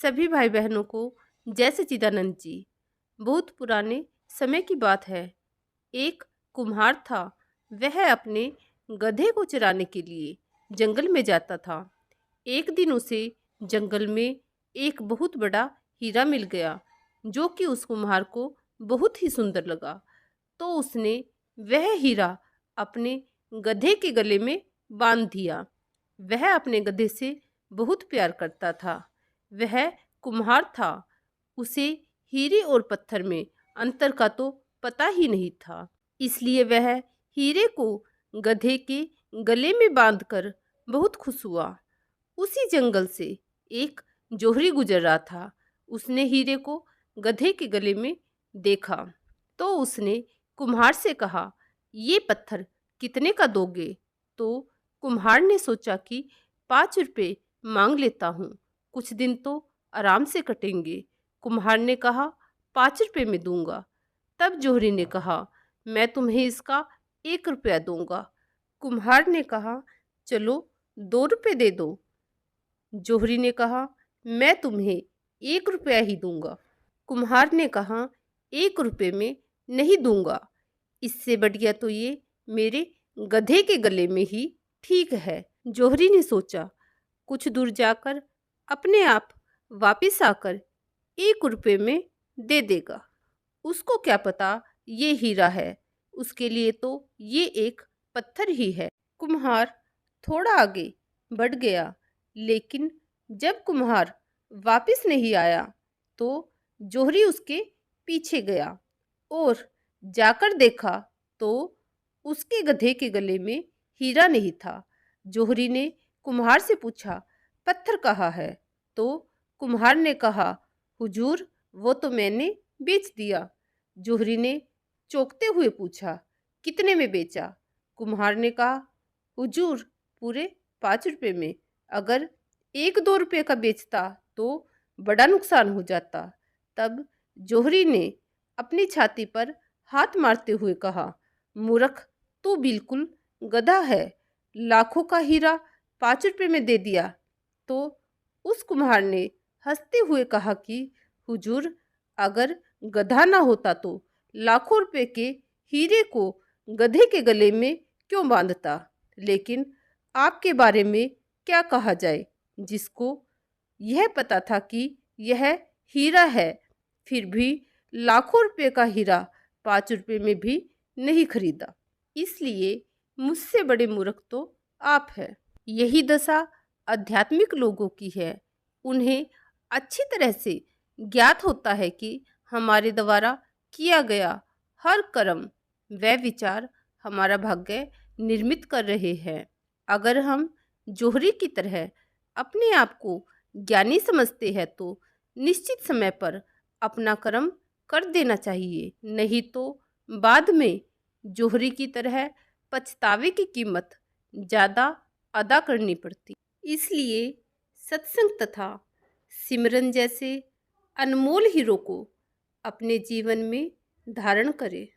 सभी भाई बहनों को जय सच्चिदानंद जी। बहुत पुराने समय की बात है। एक कुम्हार था। वह अपने गधे को चराने के लिए जंगल में जाता था। एक दिन उसे जंगल में एक बहुत बड़ा हीरा मिल गया, जो कि उस कुम्हार को बहुत ही सुंदर लगा। तो उसने वह हीरा अपने गधे के गले में बांध दिया। वह अपने गधे से बहुत प्यार करता था। वह कुम्हार था। उसे हीरे और पत्थर में अंतर का तो पता ही नहीं था। इसलिए वह हीरे को गधे के गले में बांधकर बहुत खुश हुआ। उसी जंगल से एक जोहरी गुजर रहा था। उसने हीरे को गधे के गले में देखा, तो उसने कुम्हार से कहा, ये पत्थर कितने का दोगे? तो कुम्हार ने सोचा कि 5 रुपए मांग लेता हूँ, कुछ दिन तो आराम से कटेंगे। कुम्हार ने कहा, 5 रुपए में दूंगा। तब जोहरी ने कहा, मैं तुम्हें इसका 1 रुपया दूंगा। कुम्हार ने कहा, चलो 2 रुपए दे दो। जोहरी ने कहा, मैं तुम्हें 1 रुपया ही दूंगा। कुम्हार ने कहा, 1 रुपए में नहीं दूंगा। इससे बढ़िया तो ये मेरे गधे के गले में ही ठीक है। जोहरी ने सोचा, कुछ दूर जाकर अपने आप वापिस आकर 1 रुपए में दे देगा। उसको क्या पता ये हीरा है, उसके लिए तो ये एक पत्थर ही है। कुम्हार थोड़ा आगे बढ़ गया, लेकिन जब कुम्हार वापिस नहीं आया तो जोहरी उसके पीछे गया और जाकर देखा तो उसके गधे के गले में हीरा नहीं था। जोहरी ने कुम्हार से पूछा, पत्थर कहाँ है? तो कुम्हार ने कहा, हुजूर, वो तो मैंने बेच दिया। जोहरी ने चौंकते हुए पूछा, कितने में बेचा? कुम्हार ने कहा, हुजूर, पूरे 5 रुपए में। अगर 1-2 रुपए का बेचता तो बड़ा नुकसान हो जाता। तब जोहरी ने अपनी छाती पर हाथ मारते हुए कहा, मूर्ख, तू बिल्कुल गधा है। लाखों का हीरा 5 रुपए में दे दिया। तो उस कुम्हार ने हंसते हुए कहा कि हुजूर, अगर गधा ना होता तो लाखों रुपए के हीरे को गधे के गले में क्यों बांधता? लेकिन आपके बारे में क्या कहा जाए, जिसको यह पता था कि यह हीरा है, फिर भी लाखों रुपए का हीरा 5 रुपए में भी नहीं खरीदा। इसलिए मुझसे बड़े मूर्ख तो आप हैं। यही दशा आध्यात्मिक लोगों की है। उन्हें अच्छी तरह से ज्ञात होता है कि हमारे द्वारा किया गया हर कर्म व विचार हमारा भाग्य निर्मित कर रहे हैं। अगर हम जोहरी की तरह अपने आप को ज्ञानी समझते हैं तो निश्चित समय पर अपना कर्म कर देना चाहिए, नहीं तो बाद में जोहरी की तरह पछतावे की कीमत ज़्यादा अदा करनी पड़ती। इसलिए सत्संग तथा सिमरन जैसे अनमोल हीरो को अपने जीवन में धारण करें।